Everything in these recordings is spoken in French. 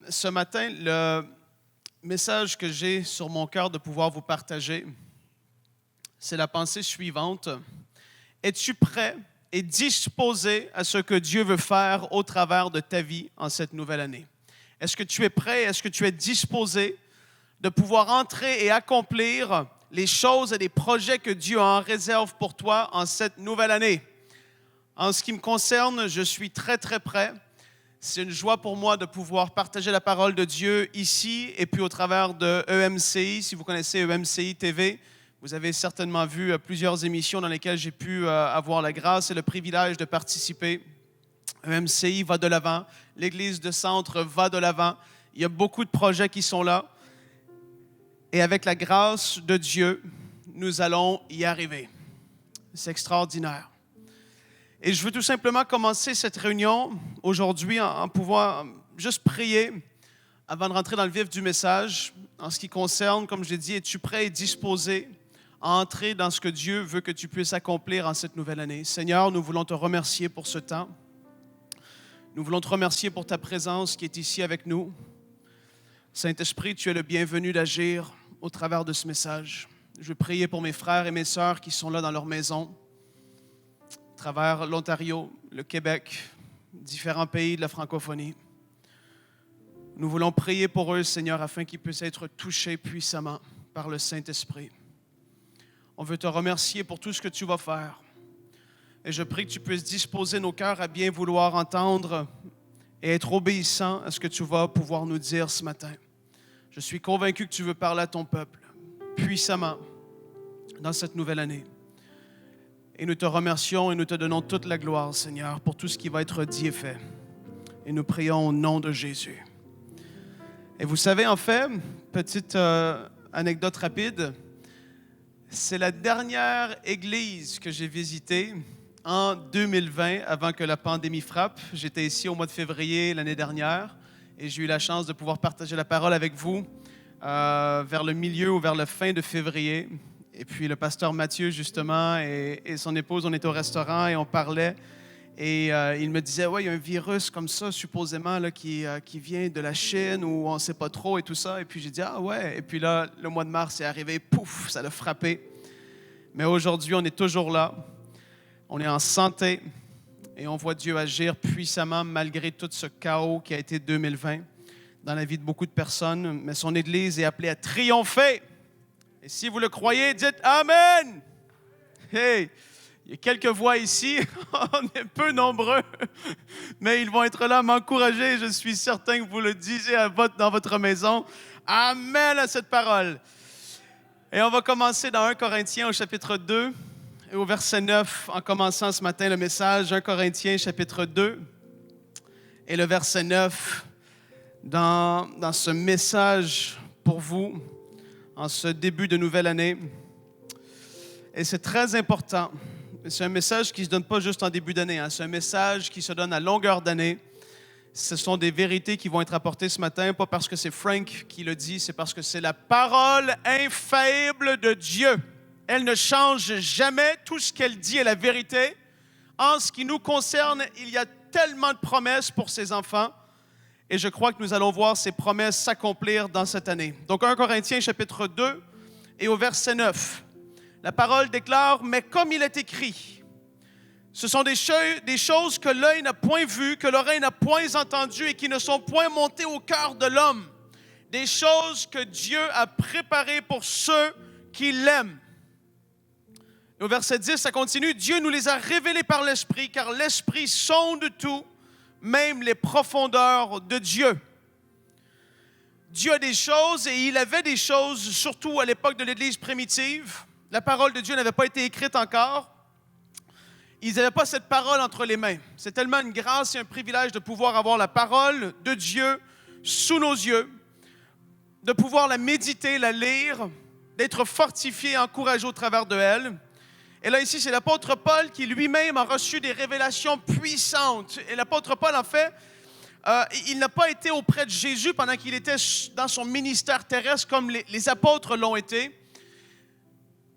ce matin, le message que j'ai sur mon cœur de pouvoir vous partager, c'est la pensée suivante. Es-tu prêt et disposé à ce que Dieu veut faire au travers de ta vie en cette nouvelle année? Est-ce que tu es prêt? Est-ce que tu es disposé de pouvoir entrer et accomplir les choses et les projets que Dieu a en réserve pour toi en cette nouvelle année? En ce qui me concerne, je suis très, très prêt. C'est une joie pour moi de pouvoir partager la parole de Dieu ici et puis au travers de EMCI. Si vous connaissez EMCI TV, vous avez certainement vu plusieurs émissions dans lesquelles j'ai pu avoir la grâce et le privilège de participer. EMCI va de l'avant, l'Église de Centre va de l'avant. Il y a beaucoup de projets qui sont là. Et avec la grâce de Dieu, nous allons y arriver. C'est extraordinaire. Et je veux tout simplement commencer cette réunion aujourd'hui en pouvant juste prier avant de rentrer dans le vif du message. En ce qui concerne, comme je l'ai dit, es-tu prêt et disposé à entrer dans ce que Dieu veut que tu puisses accomplir en cette nouvelle année? Seigneur, nous voulons te remercier pour ce temps. Nous voulons te remercier pour ta présence qui est ici avec nous. Saint-Esprit, tu es le bienvenu d'agir au travers de ce message. Je veux prier pour mes frères et mes sœurs qui sont là dans leur maison, à travers l'Ontario, le Québec, différents pays de la francophonie. Nous voulons prier pour eux, Seigneur, afin qu'ils puissent être touchés puissamment par le Saint-Esprit. On veut te remercier pour tout ce que tu vas faire. Et je prie que tu puisses disposer nos cœurs à bien vouloir entendre et être obéissants à ce que tu vas pouvoir nous dire ce matin. Je suis convaincu que tu veux parler à ton peuple puissamment dans cette nouvelle année. Et nous te remercions et nous te donnons toute la gloire, Seigneur, pour tout ce qui va être dit et fait. Et nous prions au nom de Jésus. Et vous savez, en fait, petite anecdote rapide, c'est la dernière église que j'ai visitée en 2020, avant que la pandémie frappe. J'étais ici au mois de février l'année dernière et j'ai eu la chance de pouvoir partager la parole avec vous vers le milieu ou vers la fin de février. Et puis le pasteur Mathieu, justement, et son épouse, on était au restaurant et on parlait. Et il me disait, ouais, il y a un virus comme ça, supposément, là, qui vient de la Chine ou on ne sait pas trop et tout ça. Et puis j'ai dit, ah ouais. Et puis là, le mois de mars est arrivé, pouf, ça l'a frappé. Mais aujourd'hui, on est toujours là. On est en santé et on voit Dieu agir puissamment malgré tout ce chaos qui a été 2020 dans la vie de beaucoup de personnes. Mais son Église est appelée à triompher. Et si vous le croyez, dites Amen! Hey! Il y a quelques voix ici, on est peu nombreux, mais ils vont être là à m'encourager. Je suis certain que vous le disiez dans votre maison. Amen à cette parole. Et on va commencer dans 1 Corinthiens au chapitre 2 et au verset 9, en commençant ce matin le message. 1 Corinthiens chapitre 2 et le verset 9, dans ce message pour vous, en ce début de nouvelle année. Et c'est très important. C'est un message qui ne se donne pas juste en début d'année. C'est un message qui se donne à longueur d'année. Ce sont des vérités qui vont être apportées ce matin, pas parce que c'est Frank qui le dit, c'est parce que c'est la parole infaillible de Dieu. Elle ne change jamais. Tout ce qu'elle dit est la vérité. En ce qui nous concerne, il y a tellement de promesses pour ses enfants. Et je crois que nous allons voir ces promesses s'accomplir dans cette année. Donc 1 Corinthiens chapitre 2 et au verset 9. La parole déclare, « Mais comme il est écrit, ce sont des choses que l'œil n'a point vues, que l'oreille n'a point entendues et qui ne sont point montées au cœur de l'homme. Des choses que Dieu a préparées pour ceux qui l'aiment. » Et au verset 10, ça continue, « Dieu nous les a révélées par l'Esprit, car l'Esprit sonde tout, même les profondeurs de Dieu. » Dieu a des choses et il avait des choses, surtout à l'époque de l'Église primitive. La parole de Dieu n'avait pas été écrite encore. Ils n'avaient pas cette parole entre les mains. C'est tellement une grâce et un privilège de pouvoir avoir la parole de Dieu sous nos yeux, de pouvoir la méditer, la lire, d'être fortifié, encouragé au travers de elle. Et là, ici, c'est l'apôtre Paul qui lui-même a reçu des révélations puissantes. Et l'apôtre Paul, en fait, il n'a pas été auprès de Jésus pendant qu'il était dans son ministère terrestre comme les apôtres l'ont été.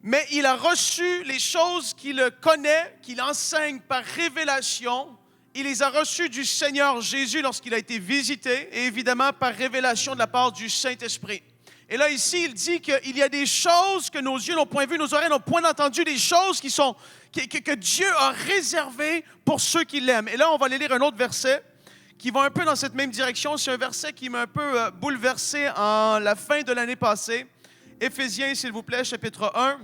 Mais il a reçu les choses qu'il connaît, qu'il enseigne par révélation il les a reçus du Seigneur Jésus lorsqu'il a été visité et évidemment par révélation de la part du Saint-Esprit. Et là, ici, il dit qu'il y a des choses que nos yeux n'ont point vues, nos oreilles n'ont point entendues, des choses que Dieu a réservées pour ceux qui l'aiment. Et là, on va aller lire un autre verset qui va un peu dans cette même direction. C'est un verset qui m'a un peu bouleversé en la fin de l'année passée. Éphésiens, s'il vous plaît, chapitre 1,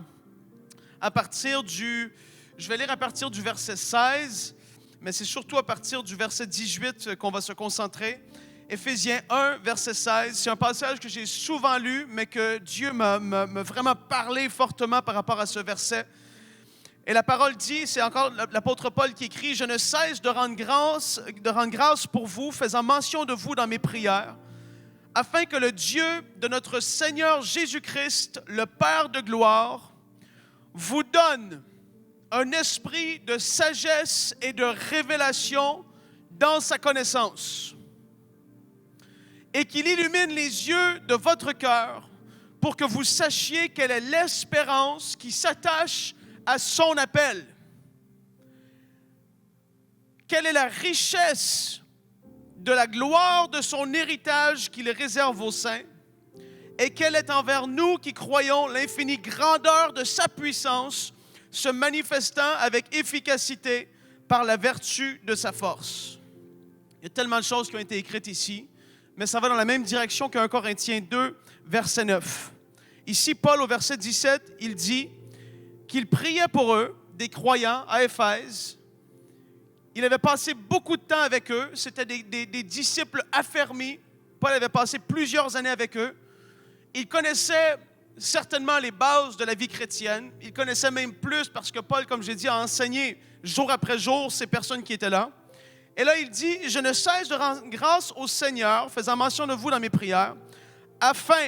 je vais lire à partir du verset 16, mais c'est surtout à partir du verset 18 qu'on va se concentrer. Éphésiens 1, verset 16, c'est un passage que j'ai souvent lu, mais que Dieu m'a vraiment parlé fortement par rapport à ce verset. Et la parole dit, c'est encore l'apôtre Paul qui écrit, « Je ne cesse de rendre grâce pour vous, faisant mention de vous dans mes prières, afin que le Dieu de notre Seigneur Jésus-Christ, le Père de gloire, vous donne un esprit de sagesse et de révélation dans sa connaissance, et qu'il illumine les yeux de votre cœur pour que vous sachiez quelle est l'espérance qui s'attache à son appel. Quelle est la richesse de la gloire de son héritage qu'il réserve aux saints, et quelle est envers nous qui croyons l'infinie grandeur de sa puissance, se manifestant avec efficacité par la vertu de sa force. » Il y a tellement de choses qui ont été écrites ici, mais ça va dans la même direction qu'un Corinthiens 2, verset 9. Ici, Paul, au verset 17, il dit qu'il priait pour eux, des croyants à Éphèse. Il avait passé beaucoup de temps avec eux. C'était des disciples affermis. Paul avait passé plusieurs années avec eux. Il connaissait certainement les bases de la vie chrétienne. Il connaissait même plus parce que Paul, comme j'ai dit, a enseigné jour après jour ces personnes qui étaient là. Et là, il dit, « Je ne cesse de rendre grâce au Seigneur, faisant mention de vous dans mes prières,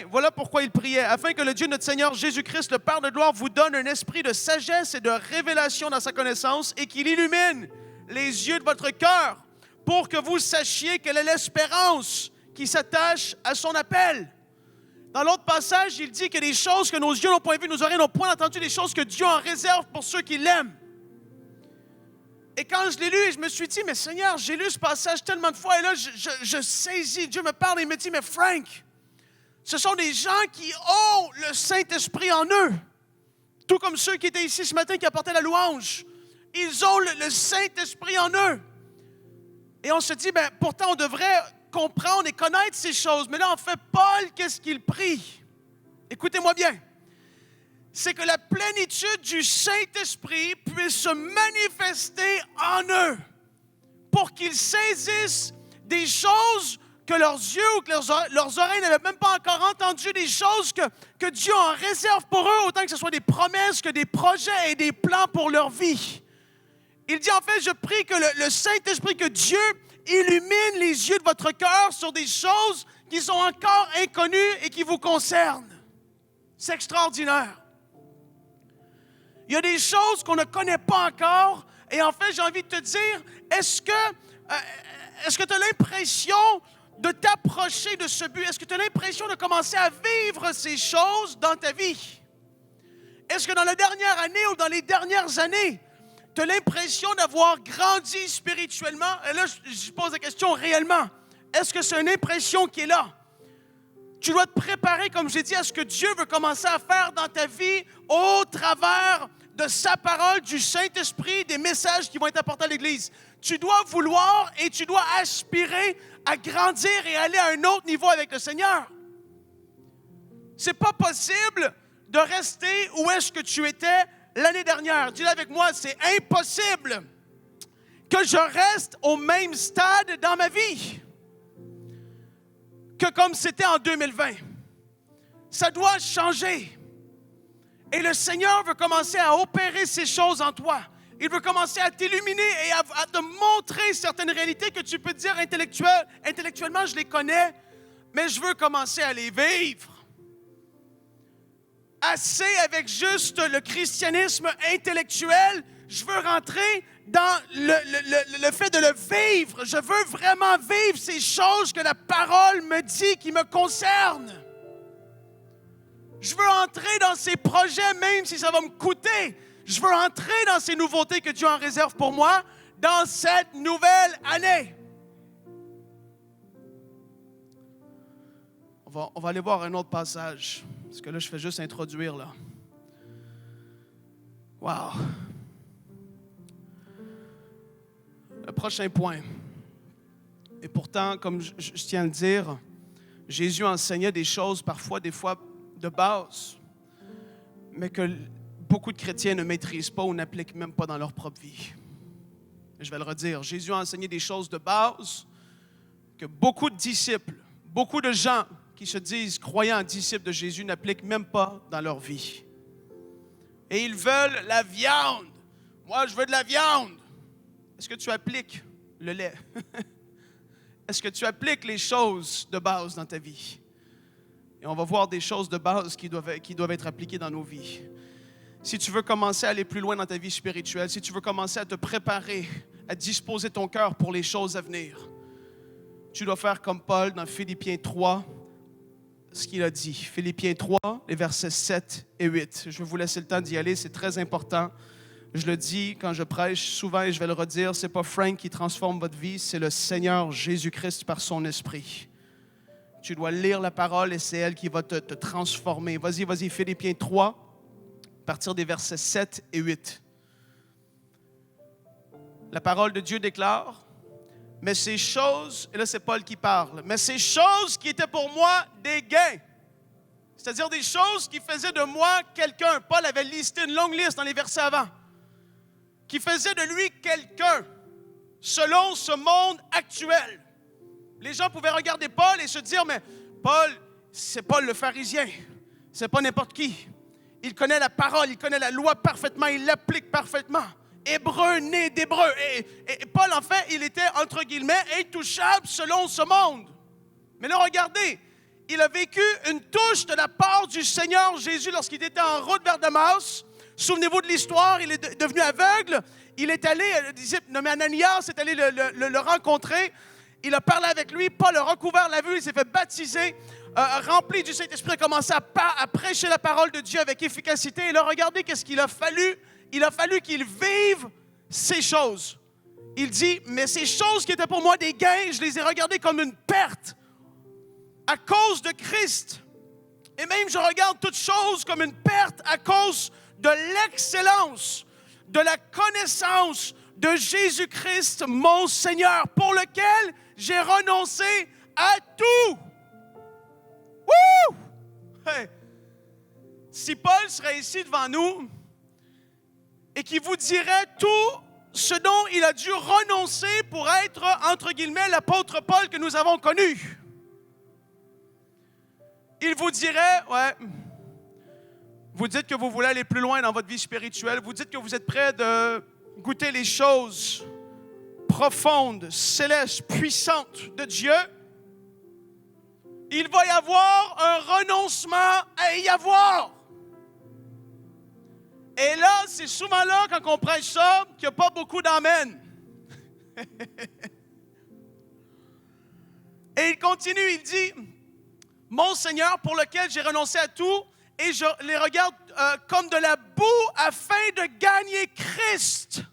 voilà pourquoi il priait, afin que le Dieu de notre Seigneur Jésus-Christ, le Père de gloire, vous donne un esprit de sagesse et de révélation dans sa connaissance et qu'il illumine les yeux de votre cœur pour que vous sachiez quelle est l'espérance qui s'attache à son appel. » Dans l'autre passage, il dit que des choses que nos yeux n'ont point vues, nos oreilles n'ont point entendues, des choses que Dieu en réserve pour ceux qui l'aiment. Et quand je l'ai lu, je me suis dit, mais Seigneur, j'ai lu ce passage tellement de fois, et là, je saisis, Dieu me parle et me dit, mais Frank, ce sont des gens qui ont le Saint-Esprit en eux. Tout comme ceux qui étaient ici ce matin qui apportaient la louange. Ils ont le Saint-Esprit en eux. Et on se dit, ben, pourtant, on devrait comprendre et connaître ces choses. Mais là, en fait, Paul, qu'est-ce qu'il prie? Écoutez-moi bien. C'est que la plénitude du Saint-Esprit puisse se manifester en eux pour qu'ils saisissent des choses que leurs yeux ou que leurs oreilles n'avaient même pas encore entendues, des choses que Dieu en réserve pour eux, autant que ce soit des promesses que des projets et des plans pour leur vie. Il dit en fait, je prie que le Saint-Esprit, que Dieu illumine les yeux de votre cœur sur des choses qui sont encore inconnues et qui vous concernent. C'est extraordinaire. Il y a des choses qu'on ne connaît pas encore. Et en fait, j'ai envie de te dire, est-ce que tu as l'impression de t'approcher de ce but? Est-ce que tu as l'impression de commencer à vivre ces choses dans ta vie? Est-ce que dans la dernière année ou dans les dernières années, tu as l'impression d'avoir grandi spirituellement? Et là, je pose la question réellement. Est-ce que c'est une impression qui est là? Tu dois te préparer, comme j'ai dit, à ce que Dieu veut commencer à faire dans ta vie au travers de sa parole, du Saint-Esprit, des messages qui vont être apportés à l'Église. Tu dois vouloir et tu dois aspirer à grandir et aller à un autre niveau avec le Seigneur. C'est pas possible de rester où est-ce que tu étais l'année dernière. Dis-le avec moi, c'est impossible que je reste au même stade dans ma vie que comme c'était en 2020. Ça doit changer. Et le Seigneur veut commencer à opérer ces choses en toi. Il veut commencer à t'illuminer et à te montrer certaines réalités que tu peux dire intellectuellement, je les connais, mais je veux commencer à les vivre. Assez avec juste le christianisme intellectuel, je veux rentrer dans le fait de le vivre. Je veux vraiment vivre ces choses que la parole me dit qui me concernent. Je veux entrer dans ces projets, même si ça va me coûter. Je veux entrer dans ces nouveautés que Dieu en réserve pour moi, dans cette nouvelle année. On va aller voir un autre passage, parce que là, je fais juste introduire, là. Wow! Le prochain point. Et pourtant, comme je tiens à le dire, Jésus enseignait des choses, parfois, des fois, de base, mais que beaucoup de chrétiens ne maîtrisent pas ou n'appliquent même pas dans leur propre vie. Je vais le redire. Jésus a enseigné des choses de base que beaucoup de disciples, beaucoup de gens qui se disent croyants, disciples de Jésus, n'appliquent même pas dans leur vie. Et ils veulent la viande. Moi, je veux de la viande. Est-ce que tu appliques le lait? Est-ce que tu appliques les choses de base dans ta vie? Et on va voir des choses de base qui doivent être appliquées dans nos vies. Si tu veux commencer à aller plus loin dans ta vie spirituelle, si tu veux commencer à te préparer, à disposer ton cœur pour les choses à venir, tu dois faire comme Paul dans Philippiens 3, ce qu'il a dit. Philippiens 3, les versets 7 et 8. Je vais vous laisser le temps d'y aller, c'est très important. Je le dis quand je prêche souvent et je vais le redire, ce n'est pas Frank qui transforme votre vie, c'est le Seigneur Jésus-Christ par son esprit. Tu dois lire la parole et c'est elle qui va te transformer. Vas-y, Philippiens 3, à partir des versets 7 et 8. La parole de Dieu déclare: mais ces choses, et là c'est Paul qui parle, mais ces choses qui étaient pour moi des gains, c'est-à-dire des choses qui faisaient de moi quelqu'un. Paul avait listé une longue liste dans les versets avant, qui faisait de lui quelqu'un selon ce monde actuel. Les gens pouvaient regarder Paul et se dire, mais Paul, c'est Paul le pharisien, c'est pas n'importe qui. Il connaît la parole, il connaît la loi parfaitement, il l'applique parfaitement. Hébreu, né d'Hébreu. Et Paul, en fait, il était, entre guillemets, intouchable selon ce monde. Mais là, regardez, il a vécu une touche de la part du Seigneur Jésus lorsqu'il était en route vers Damas. Souvenez-vous de l'histoire, il est devenu aveugle. Il est allé, le disciple nommé Ananias est allé le rencontrer. Il a parlé avec lui. Paul a recouvert la vue, il s'est fait baptiser. Rempli du Saint-Esprit, a commencé à prêcher la parole de Dieu avec efficacité. Et là, regardez qu'est-ce qu'il a fallu. Il a fallu qu'il vive ces choses. Il dit, mais ces choses qui étaient pour moi des gains, je les ai regardées comme une perte à cause de Christ. Et même, je regarde toutes choses comme une perte à cause de l'excellence, de la connaissance de Jésus-Christ, mon Seigneur, pour lequel j'ai renoncé à tout. Wouh! Hey. Si Paul serait ici devant nous et qu'il vous dirait tout ce dont il a dû renoncer pour être, entre guillemets, l'apôtre Paul que nous avons connu, il vous dirait, ouais, vous dites que vous voulez aller plus loin dans votre vie spirituelle, vous dites que vous êtes prêt de goûter les choses profondes, célestes, puissantes de Dieu, il va y avoir un renoncement à y avoir. Et là, c'est souvent là, quand on prêche ça, qu'il n'y a pas beaucoup d'amen. Et il continue, il dit, « Mon Seigneur, pour lequel j'ai renoncé à tout, et je les regarde comme de la boue afin de gagner Christ. »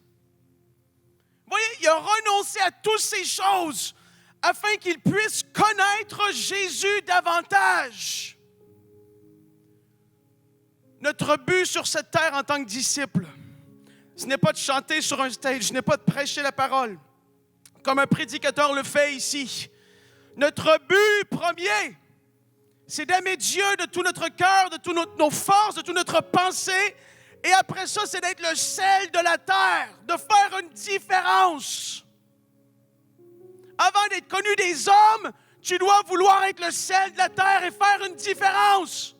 Vous voyez, il a renoncé à toutes ces choses afin qu'il puisse connaître Jésus davantage. Notre but sur cette terre en tant que disciple, ce n'est pas de chanter sur un stage, ce n'est pas de prêcher la parole, comme un prédicateur le fait ici. Notre but premier, c'est d'aimer Dieu de tout notre cœur, de toutes nos forces, de toute notre pensée. Et après ça, c'est d'être le sel de la terre, de faire une différence. Avant d'être connu des hommes, tu dois vouloir être le sel de la terre et faire une différence.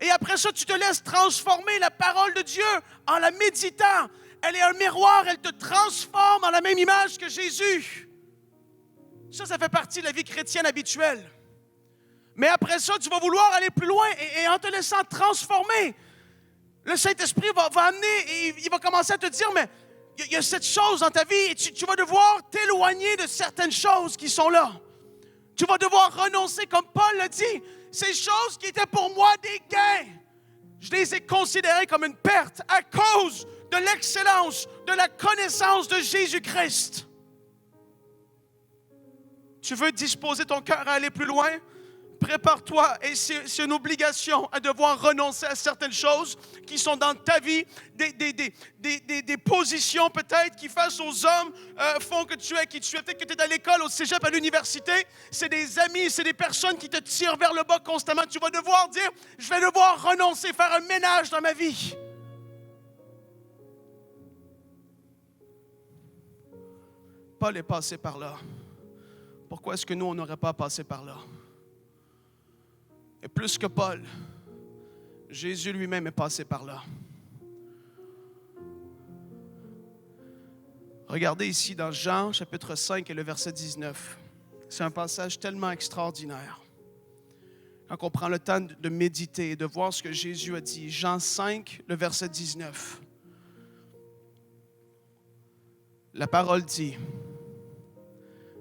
Et après ça, tu te laisses transformer la parole de Dieu en la méditant. Elle est un miroir, elle te transforme en la même image que Jésus. Ça fait partie de la vie chrétienne habituelle. Mais après ça, tu vas vouloir aller plus loin et en te laissant transformer, le Saint-Esprit va amener et il va commencer à te dire, mais il y a cette chose dans ta vie et tu vas devoir t'éloigner de certaines choses qui sont là. Tu vas devoir renoncer, comme Paul l'a dit, ces choses qui étaient pour moi des gains. Je les ai considérées comme une perte à cause de l'excellence, de la connaissance de Jésus-Christ. Tu veux disposer ton cœur à aller plus loin? Prépare-toi, et c'est une obligation à devoir renoncer à certaines choses qui sont dans ta vie, des positions peut-être qui face aux hommes font que tu es qui tu es. Peut-être que tu es à l'école, au cégep, à l'université, c'est des amis, c'est des personnes qui te tirent vers le bas constamment. Tu vas devoir dire, je vais devoir renoncer, faire un ménage dans ma vie. Paul est passé par là. Pourquoi est-ce que nous, on n'aurait pas passé par là? Et plus que Paul, Jésus lui-même est passé par là. Regardez ici dans Jean, chapitre 5 et le verset 19. C'est un passage tellement extraordinaire. Quand on prend le temps de méditer et de voir ce que Jésus a dit. Jean 5, le verset 19. La parole dit,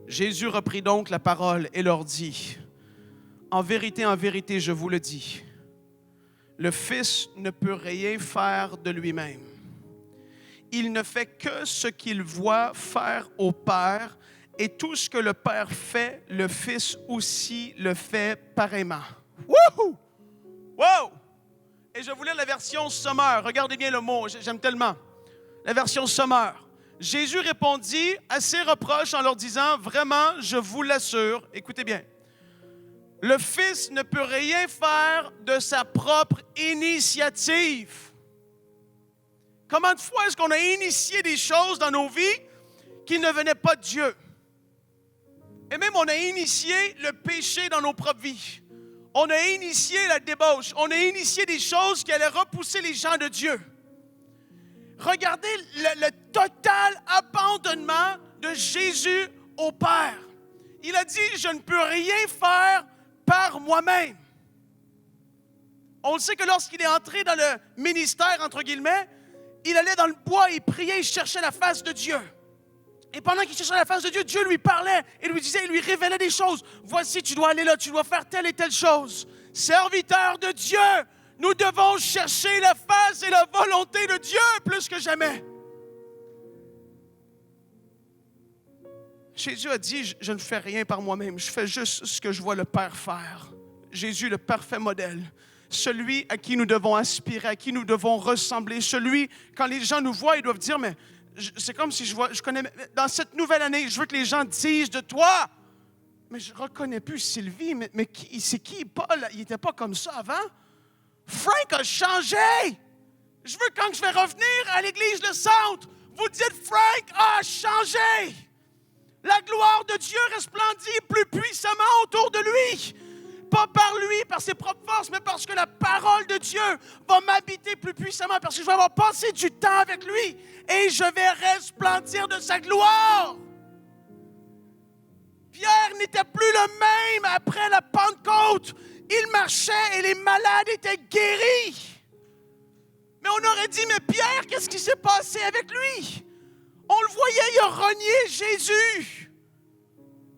Jésus reprit donc la parole et leur dit, en vérité, je vous le dis, le Fils ne peut rien faire de lui-même. Il ne fait que ce qu'il voit faire au Père, et tout ce que le Père fait, le Fils aussi le fait pareillement. Wouhou! Wow! Et je vous lis la version Sommaire. Regardez bien le mot, j'aime tellement. La version Sommaire. Jésus répondit à ses reproches en leur disant, vraiment, je vous l'assure, écoutez bien, le Fils ne peut rien faire de sa propre initiative. Combien de fois est-ce qu'on a initié des choses dans nos vies qui ne venaient pas de Dieu? Et même on a initié le péché dans nos propres vies. On a initié la débauche. On a initié des choses qui allaient repousser les gens de Dieu. Regardez le total abandonnement de Jésus au Père. Il a dit, je ne peux rien faire par moi-même. On le sait que lorsqu'il est entré dans le ministère, entre guillemets, il allait dans le bois, il priait, il cherchait la face de Dieu. Et pendant qu'il cherchait la face de Dieu, Dieu lui parlait et lui disait, il lui révélait des choses. Voici, tu dois aller là, tu dois faire telle et telle chose. Serviteur de Dieu, nous devons chercher la face et la volonté de Dieu plus que jamais. Jésus a dit, je ne fais rien par moi-même, je fais juste ce que je vois le Père faire. Jésus, le parfait modèle, celui à qui nous devons aspirer, à qui nous devons ressembler, celui, quand les gens nous voient, ils doivent dire, mais c'est comme si je connais, dans cette nouvelle année, je veux que les gens disent de toi, mais je ne reconnais plus Sylvie, mais c'est qui Paul? Il n'était pas comme ça avant. Frank a changé. Je veux quand je vais revenir à l'église Le Centre, vous dites, Frank a changé. La gloire de Dieu resplendit plus puissamment autour de lui. Pas par lui, par ses propres forces, mais parce que la parole de Dieu va m'habiter plus puissamment, parce que je vais avoir passé du temps avec lui et je vais resplendir de sa gloire. Pierre n'était plus le même après la Pentecôte. Il marchait et les malades étaient guéris. Mais on aurait dit, mais Pierre, qu'est-ce qui s'est passé avec lui? On le voyait, il a renié Jésus.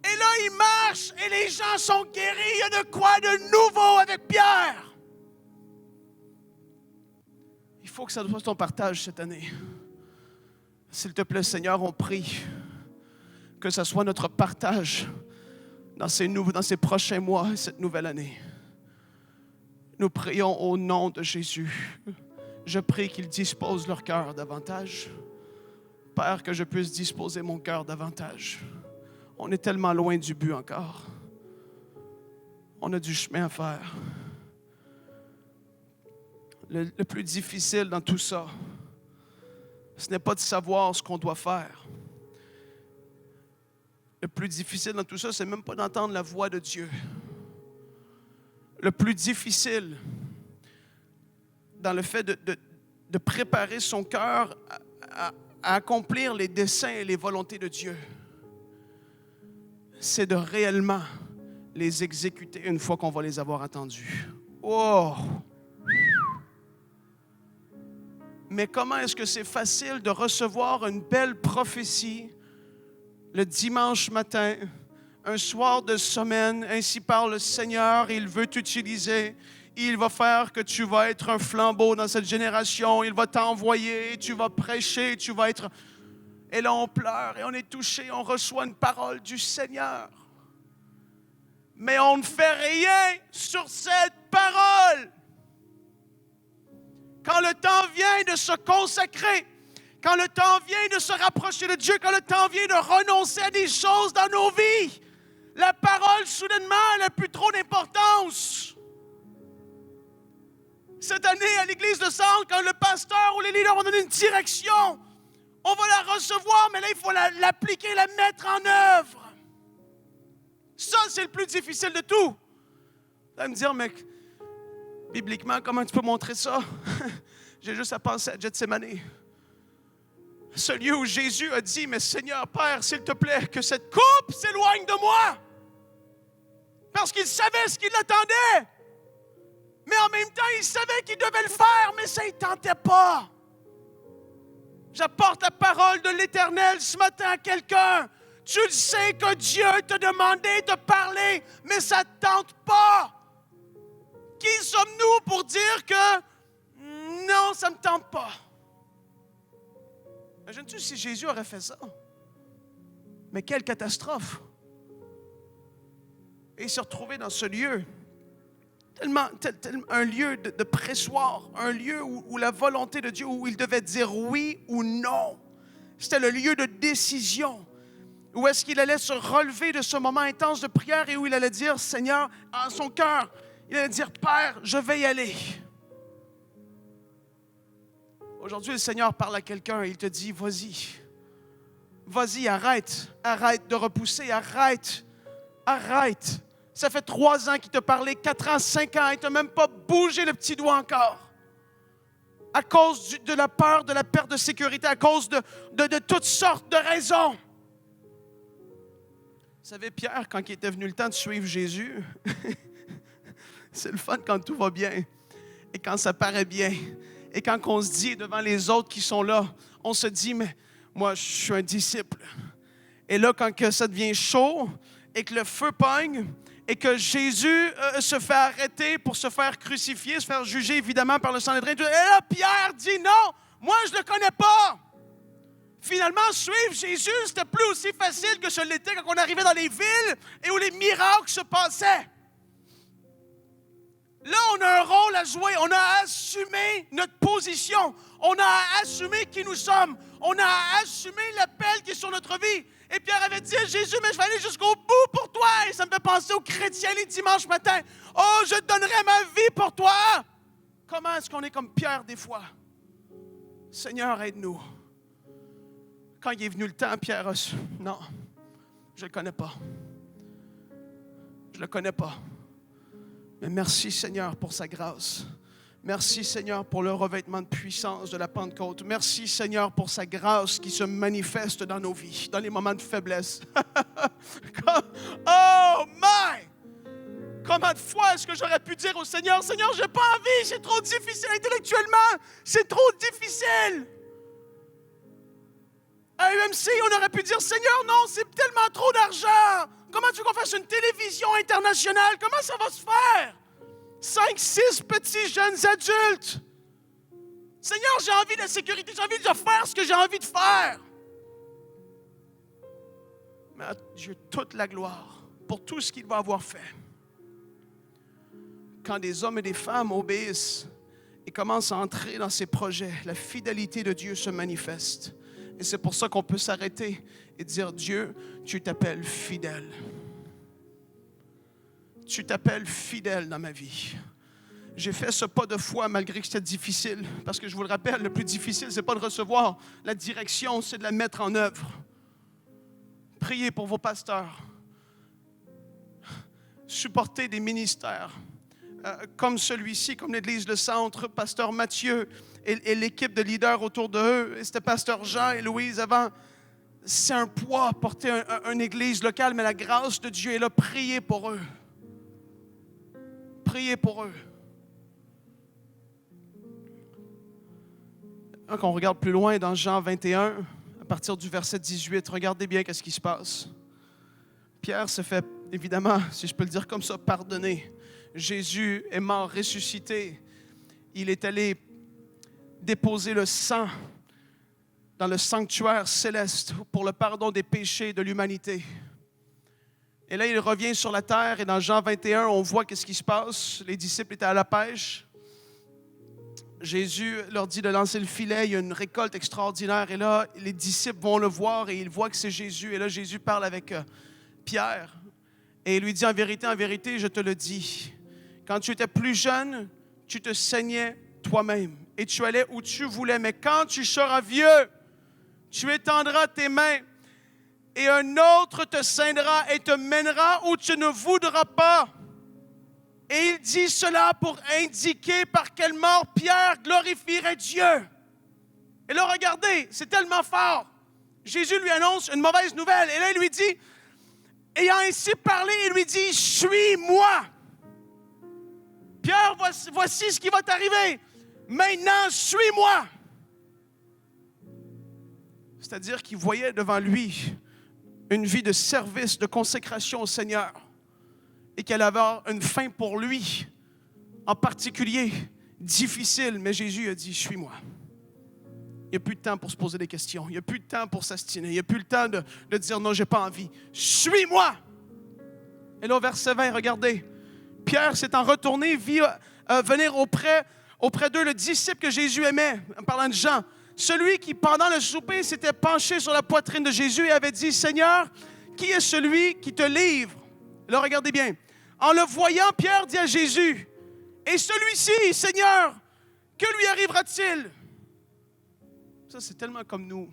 Et là, il marche et les gens sont guéris. Il y a de quoi de nouveau avec Pierre. Il faut que ça soit ton partage cette année. S'il te plaît, Seigneur, on prie que ça soit notre partage dans ces prochains mois, cette nouvelle année. Nous prions au nom de Jésus. Je prie qu'ils disposent leur cœur davantage. Père, que je puisse disposer mon cœur davantage. On est tellement loin du but encore. On a du chemin à faire. Le plus difficile dans tout ça, ce n'est pas de savoir ce qu'on doit faire. Le plus difficile dans tout ça, c'est même pas d'entendre la voix de Dieu. Le plus difficile dans le fait de préparer son cœur à accomplir les desseins et les volontés de Dieu, c'est de réellement les exécuter une fois qu'on va les avoir attendus. Oh! Mais comment est-ce que c'est facile de recevoir une belle prophétie le dimanche matin, un soir de semaine, ainsi parle le Seigneur, il veut t'utiliser, Il va faire que tu vas être un flambeau dans cette génération. Il va t'envoyer, tu vas prêcher, tu vas être... Et là, on pleure et on est touché, on reçoit une parole du Seigneur. Mais on ne fait rien sur cette parole. Quand le temps vient de se consacrer, quand le temps vient de se rapprocher de Dieu, quand le temps vient de renoncer à des choses dans nos vies, la parole, soudainement, elle n'a plus trop d'importance. Cette année, à l'église de Centre, quand le pasteur ou les leaders vont donner une direction, on va la recevoir, mais là, il faut l'appliquer, la mettre en œuvre. Ça, c'est le plus difficile de tout. Vous allez me dire, mais bibliquement, comment tu peux montrer ça? J'ai juste à penser à Gethsémani. Ce lieu où Jésus a dit, mais Seigneur, Père, s'il te plaît, que cette coupe s'éloigne de moi. Parce qu'il savait ce qui l'attendait. Mais en même temps, il savait qu'il devait le faire, mais ça ne tentait pas. J'apporte la parole de l'Éternel ce matin à quelqu'un. Tu le sais que Dieu t'a demandé de parler, mais ça ne te tente pas. Qui sommes-nous pour dire que non, ça ne me tente pas? Imagines-tu si Jésus aurait fait ça? Mais quelle catastrophe! Et il s'est retrouvé dans ce lieu, tellement un lieu de pressoir, un lieu où la volonté de Dieu, où il devait dire oui ou non. C'était le lieu de décision. Où est-ce qu'il allait se relever de ce moment intense de prière et où il allait dire, Seigneur, en son cœur, il allait dire, Père, je vais y aller. Aujourd'hui, le Seigneur parle à quelqu'un et il te dit, vas-y. Vas-y, arrête. Arrête de repousser, arrête. Arrête. Ça fait 3 ans qu'il t'a parlé, 4 ans, 5 ans, il t'a même pas bougé le petit doigt encore. À cause de la peur, de la perte de sécurité, à cause de toutes sortes de raisons. Vous savez, Pierre, quand il était venu le temps de suivre Jésus, c'est le fun quand tout va bien et quand ça paraît bien. Et quand on se dit devant les autres qui sont là, on se dit, mais moi, je suis un disciple. Et là, quand que ça devient chaud et que le feu pogne et que Jésus se fait arrêter pour se faire crucifier, se faire juger évidemment par le Sanhédrin, et là, Pierre dit non, moi, je ne le connais pas. Finalement, suivre Jésus, c'était plus aussi facile que ce l'était quand on arrivait dans les villes et où les miracles se passaient. Là, on a un rôle à jouer. On a à assumer notre position. On a à assumer qui nous sommes. On a à assumer l'appel qui est sur notre vie. Et Pierre avait dit à Jésus, mais je vais aller jusqu'au bout pour toi. Et ça me fait penser aux chrétiens les dimanches matins. Oh, je donnerai ma vie pour toi. Comment est-ce qu'on est comme Pierre des fois? Seigneur, aide-nous. Quand il est venu le temps, Pierre a su. Non, je ne le connais pas. Je ne le connais pas. Mais merci Seigneur pour sa grâce. Merci Seigneur pour le revêtement de puissance de la Pentecôte. Merci Seigneur pour sa grâce qui se manifeste dans nos vies, dans les moments de faiblesse. Oh my! Combien de fois est-ce que j'aurais pu dire au Seigneur, Seigneur, j'ai pas envie, c'est trop difficile intellectuellement, c'est trop difficile. À UMC, on aurait pu dire, Seigneur, non, c'est tellement trop d'argent. Comment tu veux qu'on fasse une télévision internationale? Comment ça va se faire? 5, 6 petits jeunes adultes. Seigneur, j'ai envie de la sécurité, j'ai envie de faire ce que j'ai envie de faire. Mais à Dieu toute la gloire pour tout ce qu'il va avoir fait. Quand des hommes et des femmes obéissent et commencent à entrer dans ces projets, la fidélité de Dieu se manifeste. Et c'est pour ça qu'on peut s'arrêter et dire, Dieu, tu t'appelles fidèle. Tu t'appelles fidèle dans ma vie. J'ai fait ce pas de foi malgré que c'était difficile. Parce que je vous le rappelle, le plus difficile, ce n'est pas de recevoir la direction, c'est de la mettre en œuvre. Priez pour vos pasteurs. Supportez des ministères comme celui-ci, comme l'Église Le Centre, pasteur Mathieu et l'équipe de leaders autour d'eux. C'était pasteur Jean et Louise avant. C'est un poids porter une église locale, mais la grâce de Dieu est là. Priez pour eux. Priez pour eux. Quand on regarde plus loin dans Jean 21, à partir du verset 18, regardez bien qu'est-ce qui se passe. Pierre se fait, évidemment, si je peux le dire comme ça, pardonner. Jésus est mort, ressuscité. Il est allé déposer le sang dans le sanctuaire céleste pour le pardon des péchés de l'humanité. Et là, il revient sur la terre et dans Jean 21, on voit qu'est-ce qui se passe. Les disciples étaient à la pêche. Jésus leur dit de lancer le filet. Il y a une récolte extraordinaire. Et là, les disciples vont le voir et ils voient que c'est Jésus. Et là, Jésus parle avec Pierre et il lui dit, en vérité, je te le dis. Quand tu étais plus jeune, tu te saignais toi-même et tu allais où tu voulais. Mais quand tu seras vieux, tu étendras tes mains et un autre te ceindra et te mènera où tu ne voudras pas. Et il dit cela pour indiquer par quelle mort Pierre glorifierait Dieu. Et là, regardez, c'est tellement fort. Jésus lui annonce une mauvaise nouvelle. Et là, il lui dit, ayant ainsi parlé, il lui dit, suis-moi. Pierre, voici ce qui va t'arriver. Maintenant, suis-moi. C'est-à-dire qu'il voyait devant lui une vie de service, de consécration au Seigneur et qu'elle avait une fin pour lui, en particulier, difficile. Mais Jésus a dit, suis-moi. Il n'y a plus de temps pour se poser des questions. Il n'y a plus de temps pour s'astiner. Il n'y a plus le temps de dire, non, je n'ai pas envie. Suis-moi. Et là, au verset 20, regardez. Pierre s'étant retourné, vit venir auprès d'eux le disciple que Jésus aimait, en parlant de Jean. Celui qui, pendant le souper, s'était penché sur la poitrine de Jésus et avait dit, « Seigneur, qui est celui qui te livre? » Là, regardez bien. En le voyant, Pierre dit à Jésus, « Et celui-ci, Seigneur, que lui arrivera-t-il? » Ça, c'est tellement comme nous.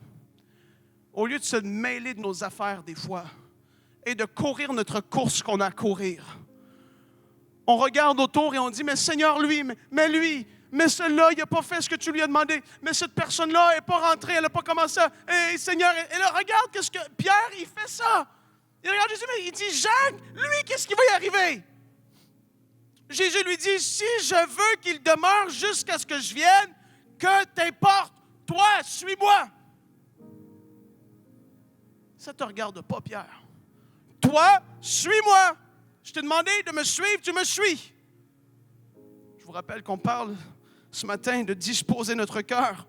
Au lieu de se mêler de nos affaires des fois et de courir notre course qu'on a à courir, on regarde autour et on dit, « Mais Seigneur, lui, mais lui, mais celui-là, il n'a pas fait ce que tu lui as demandé. Mais cette personne-là n'est pas rentrée, elle n'a pas commencé. Et Seigneur, et là, regarde qu'est-ce que Pierre, il fait ça. Il regarde Jésus, mais il dit, Jacques, lui, qu'est-ce qui va y arriver? Jésus lui dit, si je veux qu'il demeure jusqu'à ce que je vienne, que t'importe, toi, suis-moi. Ça ne te regarde pas, Pierre. Toi, suis-moi. Je t'ai demandé de me suivre, tu me suis. Je vous rappelle qu'on parle ce matin de disposer notre cœur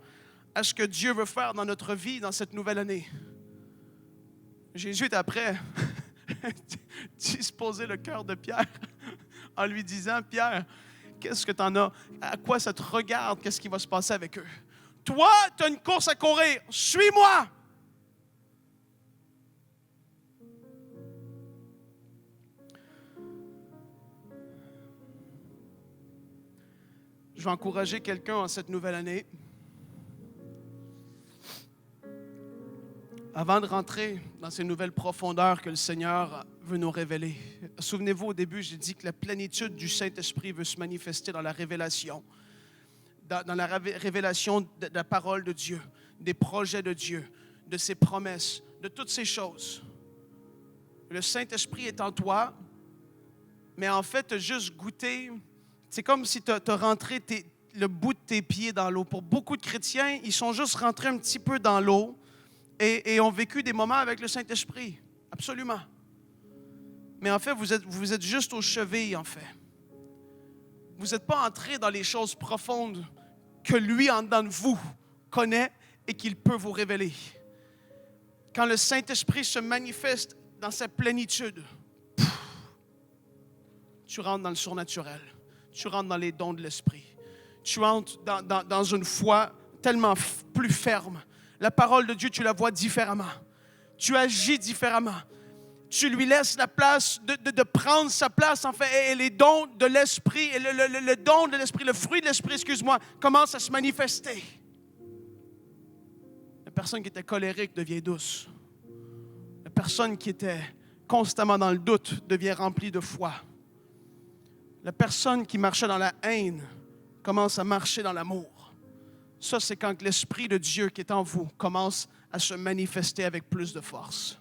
à ce que Dieu veut faire dans notre vie dans cette nouvelle année. Jésus est après disposer le cœur de Pierre en lui disant, Pierre, qu'est-ce que tu en as? À quoi ça te regarde? Qu'est-ce qui va se passer avec eux? Toi, tu as une course à courir. Suis-moi! Je vais encourager quelqu'un en cette nouvelle année. Avant de rentrer dans ces nouvelles profondeurs que le Seigneur veut nous révéler. Souvenez-vous, au début, j'ai dit que la plénitude du Saint-Esprit veut se manifester dans la révélation. Dans la révélation de la parole de Dieu, des projets de Dieu, de ses promesses, de toutes ces choses. Le Saint-Esprit est en toi, mais en fait, tu as juste goûté. C'est comme si tu as rentré le bout de tes pieds dans l'eau. Pour beaucoup de chrétiens, ils sont juste rentrés un petit peu dans l'eau et ont vécu des moments avec le Saint-Esprit. Absolument. Mais en fait, vous êtes juste aux chevilles, en fait. Vous n'êtes pas entré dans les choses profondes que lui, en dedans de vous, connaît et qu'il peut vous révéler. Quand le Saint-Esprit se manifeste dans sa plénitude, tu rentres dans le surnaturel. Tu rentres dans les dons de l'Esprit. Tu entres dans une foi tellement plus ferme. La parole de Dieu, tu la vois différemment. Tu agis différemment. Tu lui laisses la place de prendre sa place, en fait. Et les dons de l'Esprit, et le don de l'Esprit, le fruit de l'Esprit, excuse-moi, commence à se manifester. La personne qui était colérique devient douce. La personne qui était constamment dans le doute devient remplie de foi. La personne qui marchait dans la haine commence à marcher dans l'amour. Ça, c'est quand l'Esprit de Dieu qui est en vous commence à se manifester avec plus de force.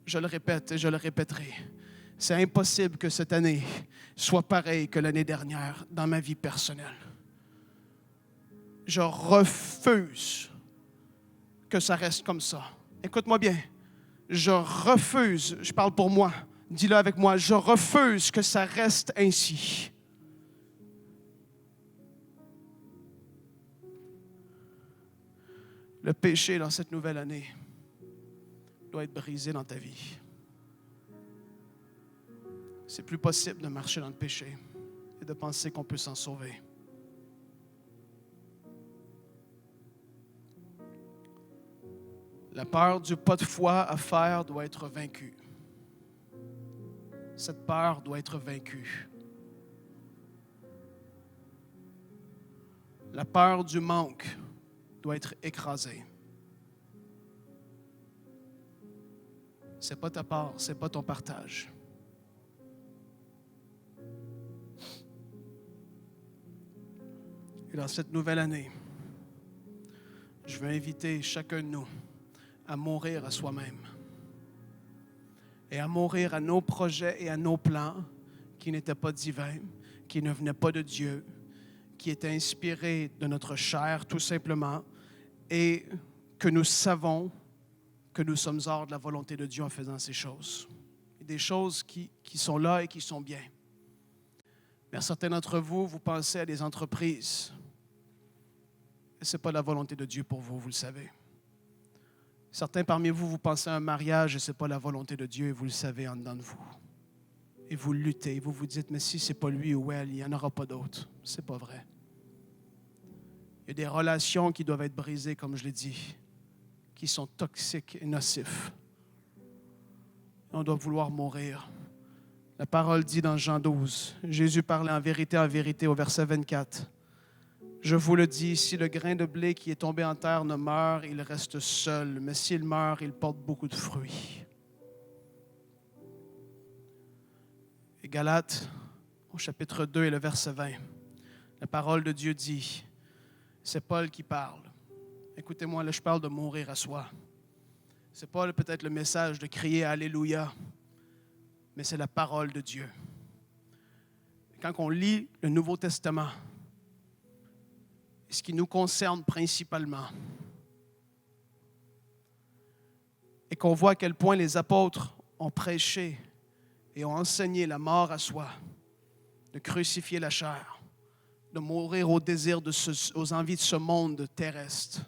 Je le répète et je le répéterai. C'est impossible que cette année soit pareille que l'année dernière dans ma vie personnelle. Je refuse que ça reste comme ça. Écoute-moi bien. Je refuse, je parle pour moi, Dis-le avec moi, je refuse que ça reste ainsi. Le péché dans cette nouvelle année doit être brisé dans ta vie. C'est plus possible de marcher dans le péché et de penser qu'on peut s'en sauver. La peur du pas de foi à faire doit être vaincue. Cette peur doit être vaincue. La peur du manque doit être écrasée. Ce n'est pas ta part, ce n'est pas ton partage. Et dans cette nouvelle année, je veux inviter chacun de nous à mourir à soi-même et à mourir à nos projets et à nos plans qui n'étaient pas divins, qui ne venaient pas de Dieu, qui étaient inspirés de notre chair tout simplement et que nous savons que nous sommes hors de la volonté de Dieu en faisant ces choses. Et des choses qui sont là et qui sont bien. Mais certains d'entre vous, vous pensez à des entreprises. Et ce n'est pas la volonté de Dieu pour vous, vous le savez. Certains parmi vous, vous pensez à un mariage et ce n'est pas la volonté de Dieu et vous le savez en dedans de vous. Et vous luttez, vous vous dites, mais si ce n'est pas lui ou elle, il n'y en aura pas d'autre. Ce n'est pas vrai. Il y a des relations qui doivent être brisées, comme je l'ai dit, qui sont toxiques et nocifs. Et on doit vouloir mourir. La parole dit dans Jean 12, Jésus parlait en vérité au verset 24. Je vous le dis, si le grain de blé qui est tombé en terre ne meurt, il reste seul. Mais s'il meurt, il porte beaucoup de fruits. Et Galates, au chapitre 2 et le verset 20, la parole de Dieu dit, c'est Paul qui parle. Écoutez-moi, là, je parle de mourir à soi. C'est pas peut-être le message de crier Alléluia, mais c'est la parole de Dieu. Quand on lit le Nouveau Testament, ce qui nous concerne principalement, et qu'on voit à quel point les apôtres ont prêché et ont enseigné la mort à soi, de crucifier la chair, de mourir aux désirs, aux envies de ce monde terrestre,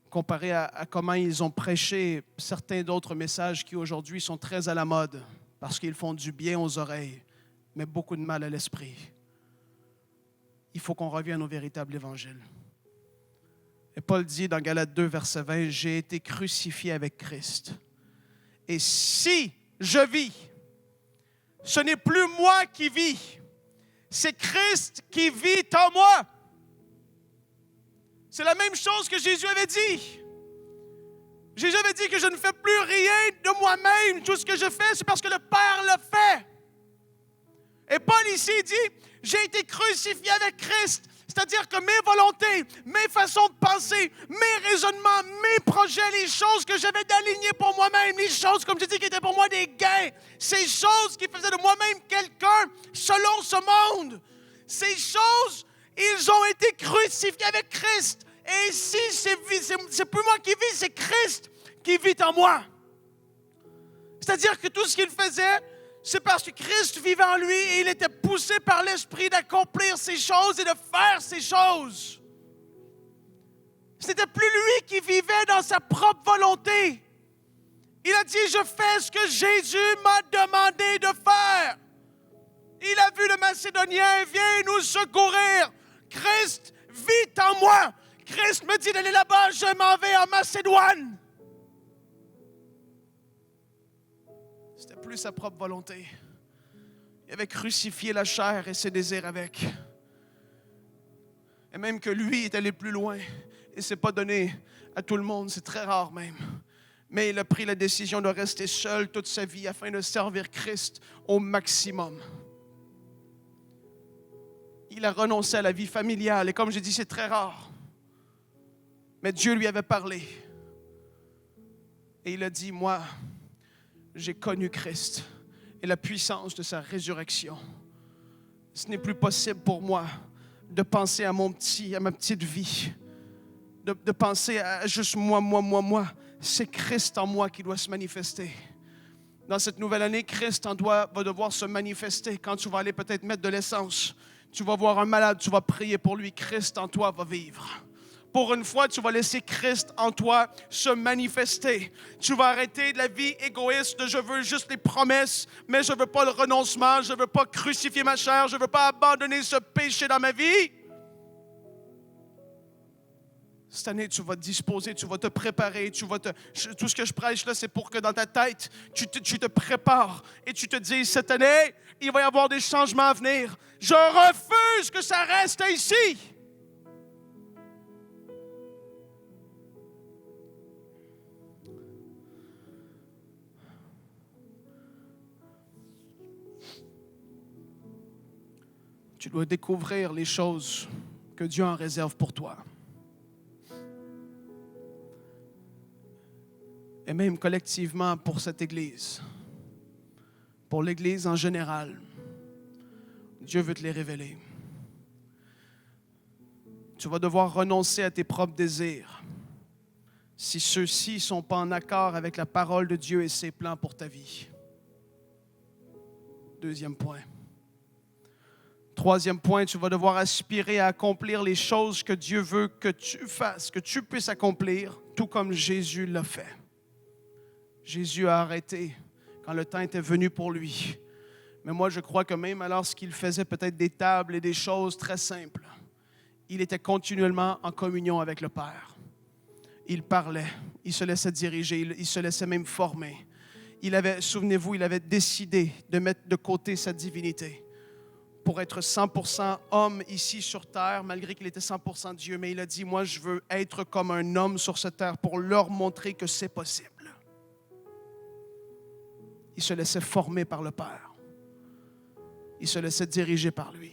comparé à comment ils ont prêché certains d'autres messages qui aujourd'hui sont très à la mode, parce qu'ils font du bien aux oreilles, mais beaucoup de mal à l'esprit. Il faut qu'on revienne au véritable évangile. Et Paul dit dans Galates 2, verset 20, « J'ai été crucifié avec Christ. Et si je vis, ce n'est plus moi qui vis, c'est Christ qui vit en moi. » C'est la même chose que Jésus avait dit. Jésus avait dit que je ne fais plus rien de moi-même. Tout ce que je fais, c'est parce que le Père le fait. Et Paul ici dit, j'ai été crucifié avec Christ. C'est-à-dire que mes volontés, mes façons de penser, mes raisonnements, mes projets, les choses que j'avais d'aligner pour moi-même, les choses, comme je dis, qui étaient pour moi des gains, ces choses qui faisaient de moi-même quelqu'un selon ce monde, ces choses, ils ont été crucifiés avec Christ. Et ici, c'est plus moi qui vis, c'est Christ qui vit en moi. C'est-à-dire que tout ce qu'il faisait, c'est parce que Christ vivait en lui et il était poussé par l'Esprit d'accomplir ces choses et de faire ces choses. C'était plus lui qui vivait dans sa propre volonté. Il a dit, je fais ce que Jésus m'a demandé de faire. Il a vu le Macédonien, viens nous secourir. Christ vit en moi. Christ me dit d'aller là-bas, je m'en vais en Macédoine. C'était plus sa propre volonté. Il avait crucifié la chair et ses désirs avec. Et même que lui est allé plus loin. Et ce n'est pas donné à tout le monde, c'est très rare même. Mais il a pris la décision de rester seul toute sa vie afin de servir Christ au maximum. Il a renoncé à la vie familiale. Et comme j'ai dit, c'est très rare. Mais Dieu lui avait parlé. Et il a dit, moi, j'ai connu Christ et la puissance de sa résurrection. Ce n'est plus possible pour moi de penser à ma petite vie, de penser à juste moi. C'est Christ en moi qui doit se manifester. Dans cette nouvelle année, Christ en toi va devoir se manifester. Quand tu vas aller peut-être mettre de l'essence, tu vas voir un malade, tu vas prier pour lui. Christ en toi va vivre. Pour une fois, tu vas laisser Christ en toi se manifester. Tu vas arrêter de la vie égoïste de je veux juste les promesses, mais je ne veux pas le renoncement, je ne veux pas crucifier ma chair, je ne veux pas abandonner ce péché dans ma vie. Cette année, tu vas te disposer, tu vas te préparer, tout ce que je prêche là, c'est pour que dans ta tête, tu te prépares et tu te dises, cette année, il va y avoir des changements à venir. Je refuse que ça reste ici. Tu dois découvrir les choses que Dieu en réserve pour toi. Et même collectivement pour cette Église, pour l'Église en général, Dieu veut te les révéler. Tu vas devoir renoncer à tes propres désirs si ceux-ci ne sont pas en accord avec la parole de Dieu et ses plans pour ta vie. Deuxième point. Troisième point, tu vas devoir aspirer à accomplir les choses que Dieu veut que tu fasses, que tu puisses accomplir, tout comme Jésus l'a fait. Jésus a arrêté quand le temps était venu pour lui. Mais moi, je crois que même lorsqu'il faisait peut-être des tables et des choses très simples, il était continuellement en communion avec le Père. Il parlait, il se laissait diriger, il se laissait même former. Souvenez-vous, il avait décidé de mettre de côté sa divinité pour être 100% homme ici sur terre, malgré qu'il était 100% Dieu. Mais il a dit, moi, je veux être comme un homme sur cette terre pour leur montrer que c'est possible. Il se laissait former par le Père. Il se laissait diriger par lui.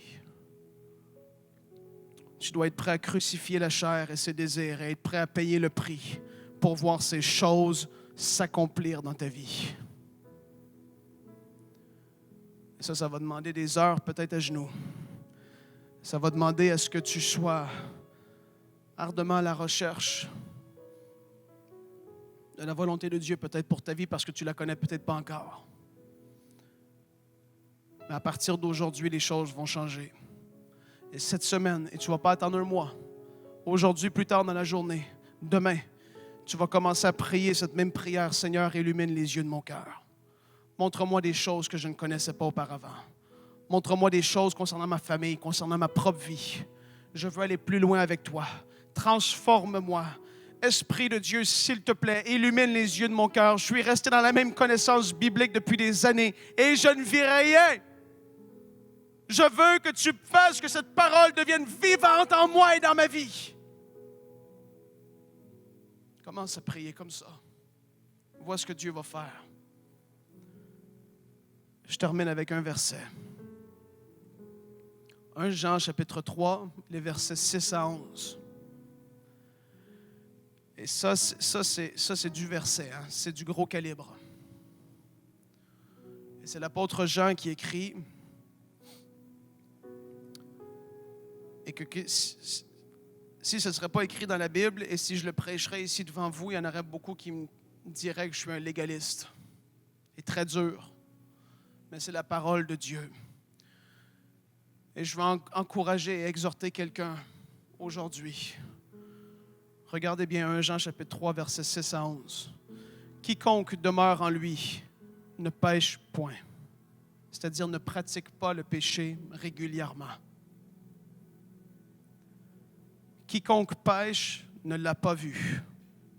Tu dois être prêt à crucifier la chair et ses désirs et être prêt à payer le prix pour voir ces choses s'accomplir dans ta vie. Et ça va demander des heures peut-être à genoux. Ça va demander à ce que tu sois ardemment à la recherche de la volonté de Dieu peut-être pour ta vie parce que tu ne la connais peut-être pas encore. Mais à partir d'aujourd'hui, les choses vont changer. Et cette semaine, et tu ne vas pas attendre un mois, aujourd'hui, plus tard dans la journée, demain, tu vas commencer à prier cette même prière. Seigneur, illumine les yeux de mon cœur. Montre-moi des choses que je ne connaissais pas auparavant. Montre-moi des choses concernant ma famille, concernant ma propre vie. Je veux aller plus loin avec toi. Transforme-moi. Esprit de Dieu, s'il te plaît, illumine les yeux de mon cœur. Je suis resté dans la même connaissance biblique depuis des années et je ne vis rien. Je veux que tu fasses que cette parole devienne vivante en moi et dans ma vie. Commence à prier comme ça. Vois ce que Dieu va faire. Je termine avec un verset. 1 Jean chapitre 3, les versets 6 à 11. Et ça c'est du verset, hein? C'est du gros calibre. Et c'est l'apôtre Jean qui écrit, et que si ce ne serait pas écrit dans la Bible, et si je le prêcherais ici devant vous, il y en aurait beaucoup qui me diraient que je suis un légaliste. Et très dur. Mais c'est la parole de Dieu. Et je veux encourager et exhorter quelqu'un aujourd'hui. Regardez bien 1 Jean chapitre 3, versets 6 à 11. Quiconque demeure en lui ne pêche point. C'est-à-dire ne pratique pas le péché régulièrement. Quiconque pêche ne l'a pas vu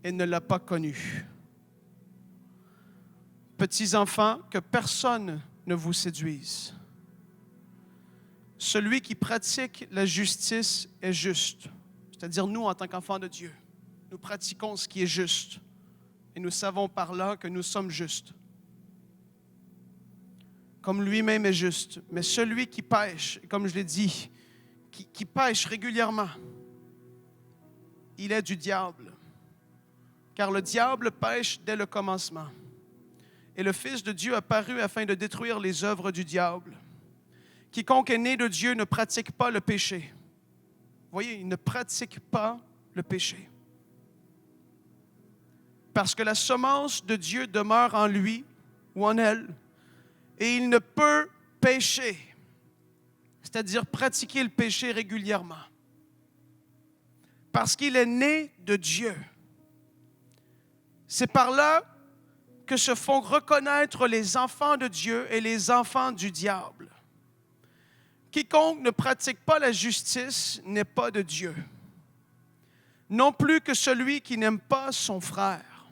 et ne l'a pas connu. Petits enfants, que personne ne vous séduise. Celui qui pratique la justice est juste. C'est-à-dire nous, en tant qu'enfants de Dieu, nous pratiquons ce qui est juste. Et nous savons par là que nous sommes justes. Comme lui-même est juste. Mais celui qui pêche, comme je l'ai dit, qui pêche régulièrement, il est du diable. Car le diable pêche dès le commencement. Et le Fils de Dieu a paru afin de détruire les œuvres du diable. Quiconque est né de Dieu ne pratique pas le péché. Vous voyez, il ne pratique pas le péché. Parce que la semence de Dieu demeure en lui. ou en elle, et il ne peut pécher, c'est-à-dire pratiquer le péché régulièrement, parce qu'il est né de Dieu. C'est par là que se font reconnaître les enfants de Dieu et les enfants du diable. Quiconque ne pratique pas la justice n'est pas de Dieu, non plus que celui qui n'aime pas son frère.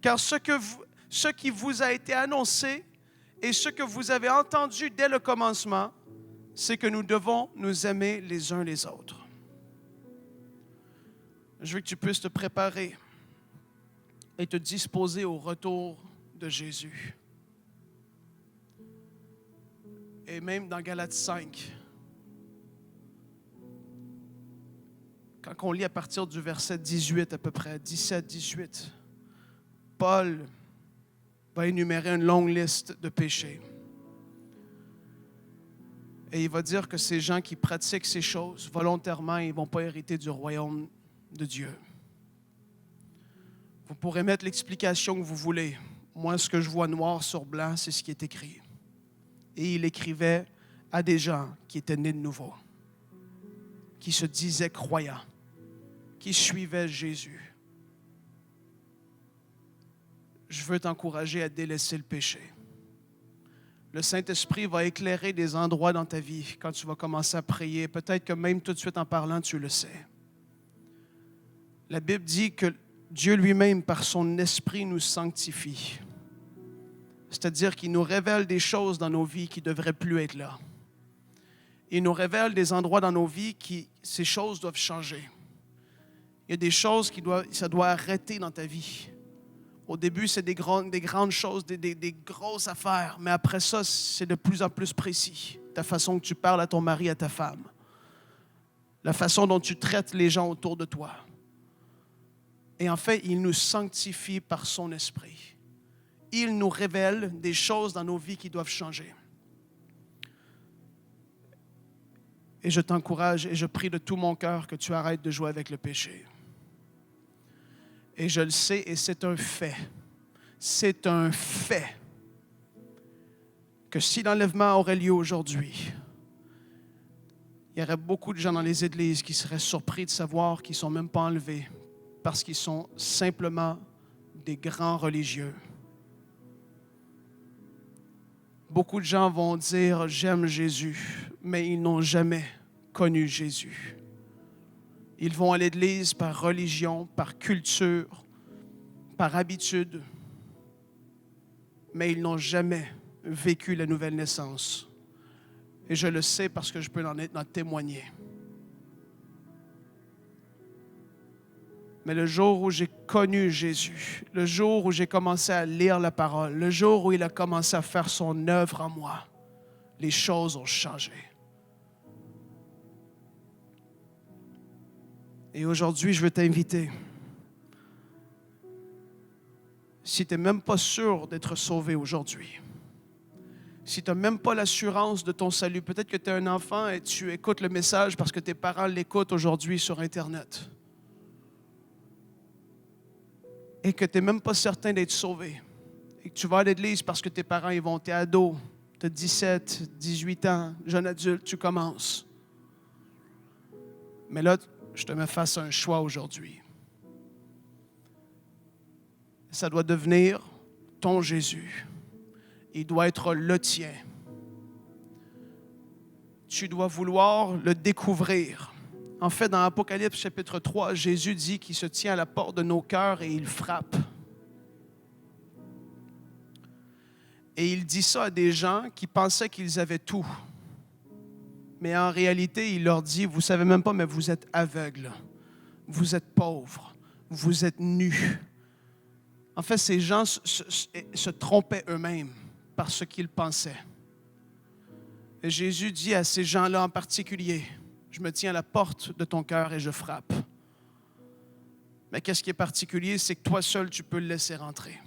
Car ce qui vous a été annoncé et ce que vous avez entendu dès le commencement, c'est que nous devons nous aimer les uns les autres. Je veux que tu puisses te préparer et te disposer au retour de Jésus. Et même dans Galates 5, quand on lit à partir du verset 18 à peu près, 17-18, Paul va énumérer une longue liste de péchés. Et il va dire que ces gens qui pratiquent ces choses volontairement, ils ne vont pas hériter du royaume de Dieu. Vous pourrez mettre l'explication que vous voulez. Moi, ce que je vois noir sur blanc, c'est ce qui est écrit. Et il écrivait à des gens qui étaient nés de nouveau, qui se disaient croyants, qui suivaient Jésus. Je veux t'encourager à délaisser le péché. Le Saint-Esprit va éclairer des endroits dans ta vie quand tu vas commencer à prier. Peut-être que même tout de suite en parlant, tu le sais. La Bible dit que Dieu lui-même, par son esprit, nous sanctifie. C'est-à-dire qu'il nous révèle des choses dans nos vies qui ne devraient plus être là. Il nous révèle des endroits dans nos vies qui, ces choses doivent changer. Il y a des choses ça doit arrêter dans ta vie. Au début, c'est des grandes choses, des grosses affaires. Mais après ça, c'est de plus en plus précis. Ta façon que tu parles à ton mari, à ta femme. La façon dont tu traites les gens autour de toi. Et en fait, il nous sanctifie par son esprit. Il nous révèle des choses dans nos vies qui doivent changer. Et je t'encourage et je prie de tout mon cœur que tu arrêtes de jouer avec le péché. Et je le sais et c'est un fait. C'est un fait que si l'enlèvement aurait lieu aujourd'hui, il y aurait beaucoup de gens dans les églises qui seraient surpris de savoir qu'ils ne sont même pas enlevés parce qu'ils sont simplement des grands religieux. Beaucoup de gens vont dire « j'aime Jésus », mais ils n'ont jamais connu Jésus. Ils vont à l'église par religion, par culture, par habitude, mais ils n'ont jamais vécu la nouvelle naissance. Et je le sais parce que je peux en témoigner. Mais le jour où j'ai connu Jésus, le jour où j'ai commencé à lire la parole, le jour où il a commencé à faire son œuvre en moi, les choses ont changé. Et aujourd'hui, je veux t'inviter. Si tu n'es même pas sûr d'être sauvé aujourd'hui, si tu n'as même pas l'assurance de ton salut, peut-être que tu es un enfant et tu écoutes le message parce que tes parents l'écoutent aujourd'hui sur Internet. Et que tu n'es même pas certain d'être sauvé. Et que tu vas à l'église parce que tes parents ils vont, tu es ado, tu as 17, 18 ans, jeune adulte, tu commences. Mais là, je te mets face à un choix aujourd'hui. Ça doit devenir ton Jésus. Il doit être le tien. Tu dois vouloir le découvrir. En fait, dans Apocalypse chapitre 3, Jésus dit qu'il se tient à la porte de nos cœurs et il frappe. Et il dit ça à des gens qui pensaient qu'ils avaient tout. Mais en réalité, il leur dit, vous ne savez même pas, mais vous êtes aveugles, vous êtes pauvres, vous êtes nus. En fait, ces gens se trompaient eux-mêmes par ce qu'ils pensaient. Et Jésus dit à ces gens-là en particulier, je me tiens à la porte de ton cœur et je frappe. Mais qu'est-ce qui est particulier, c'est que toi seul, tu peux le laisser rentrer.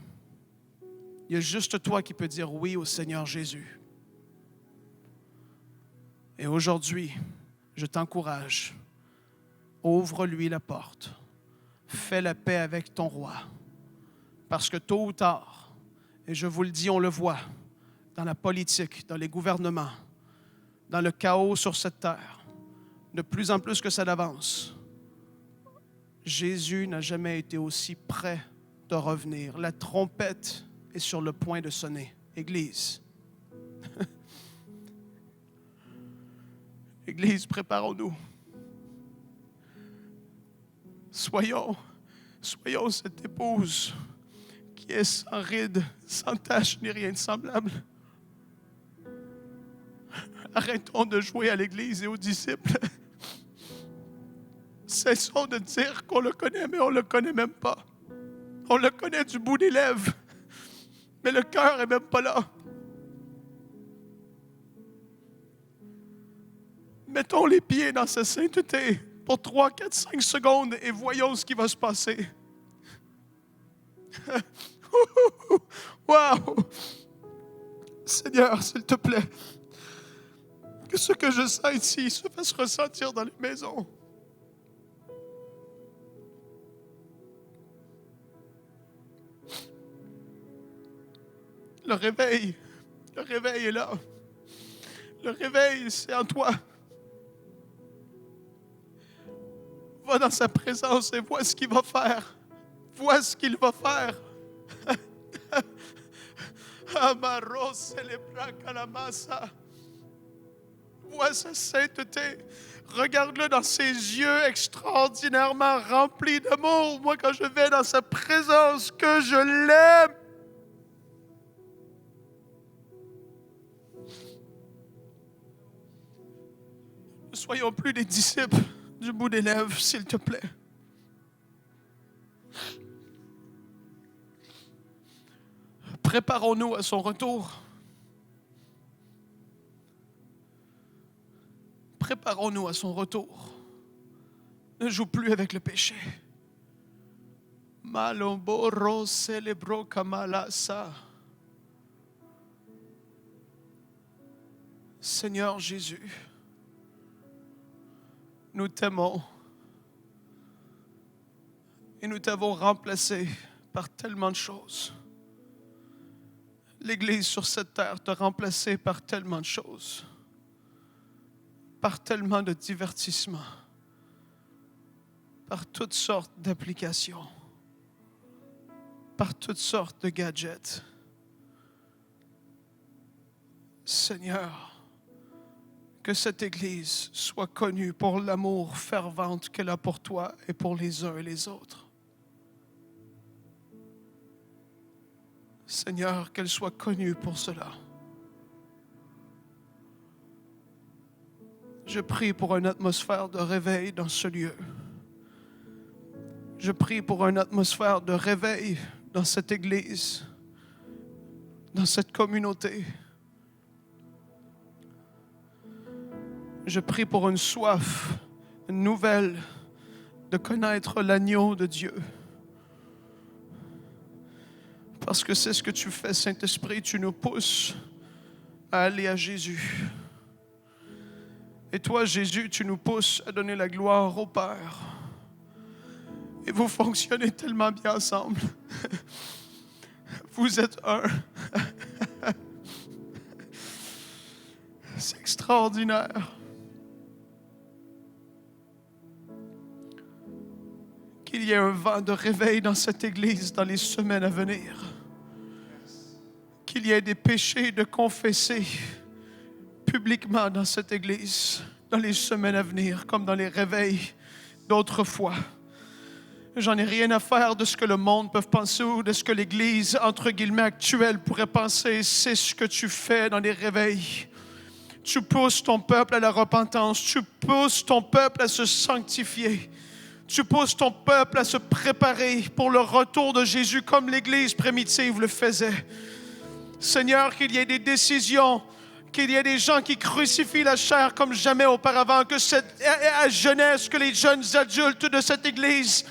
Il y a juste toi qui peux dire oui au Seigneur Jésus. Et aujourd'hui, je t'encourage, ouvre-lui la porte, fais la paix avec ton roi, parce que tôt ou tard, Et je vous le dis, on le voit dans la politique, dans les gouvernements, dans le chaos sur cette terre. De plus en plus que ça avance, Jésus n'a jamais été aussi près de revenir. La trompette est sur le point de sonner. Église. Église, préparons-nous. Soyons cette épouse qui est sans ride, sans tache, ni rien de semblable. Arrêtons de jouer à l'Église et aux disciples. Cessons de dire qu'on le connaît, mais on ne le connaît même pas. On le connaît du bout des lèvres, mais le cœur n'est même pas là. Mettons les pieds dans sa sainteté pour 3, 4, 5 secondes et voyons ce qui va se passer. Wow! Seigneur, s'il te plaît, que ce que je sens ici se fasse ressentir dans les maisons. Le réveil est là. Le réveil, c'est en toi. Va dans sa présence et vois ce qu'il va faire. Vois ce qu'il va faire. Vois sa sainteté. Regarde-le dans ses yeux extraordinairement remplis d'amour. Moi, quand je vais dans sa présence, que je l'aime. Ne soyons plus des disciples du bout des lèvres, s'il te plaît. Préparons-nous à son retour. Préparons-nous à son retour. Ne joue plus avec le péché. Malomboro celebro kamalasa. Seigneur Jésus, nous t'aimons et nous t'avons remplacé par tellement de choses. L'Église sur cette terre t'a remplacé par tellement de choses, par tellement de divertissements, par toutes sortes d'applications, par toutes sortes de gadgets. Seigneur, que cette Église soit connue pour l'amour fervent qu'elle a pour toi et pour les uns et les autres. Seigneur, qu'elle soit connue pour cela. Je prie pour une atmosphère de réveil dans ce lieu. Je prie pour une atmosphère de réveil dans cette Église, dans cette communauté. Je prie pour une soif nouvelle de connaître l'agneau de Dieu. Parce que c'est ce que tu fais, Saint-Esprit, tu nous pousses à aller à Jésus. Et toi, Jésus, tu nous pousses à donner la gloire au Père. Et vous fonctionnez tellement bien ensemble. Vous êtes un. C'est extraordinaire. Qu'il y ait un vent de réveil dans cette Église dans les semaines à venir. Qu'il y ait des péchés de confesser publiquement dans cette Église dans les semaines à venir, comme dans les réveils d'autrefois. J'en ai rien à faire de ce que le monde peut penser ou de ce que l'Église, entre guillemets, actuelle pourrait penser. C'est ce que tu fais dans les réveils. Tu pousses ton peuple à la repentance. Tu pousses ton peuple à se sanctifier. Tu pousses ton peuple à se préparer pour le retour de Jésus comme l'Église primitive le faisait. Seigneur, qu'il y ait des décisions, qu'il y ait des gens qui crucifient la chair comme jamais auparavant, que cette jeunesse, que les jeunes adultes de cette Église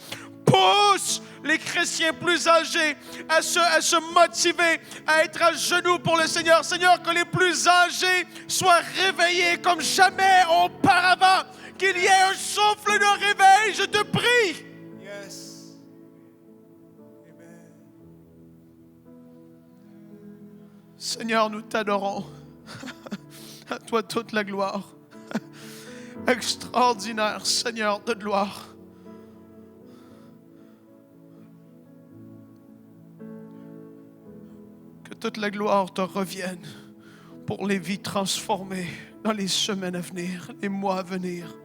poussent les chrétiens plus âgés à se motiver, à être à genoux pour le Seigneur. Seigneur, que les plus âgés soient réveillés comme jamais auparavant. Qu'il y ait un souffle de réveil, je te prie. Yes. Amen. Seigneur, nous t'adorons. À toi toute la gloire. Extraordinaire, Seigneur de gloire. Que toute la gloire te revienne pour les vies transformées dans les semaines à venir, les mois à venir.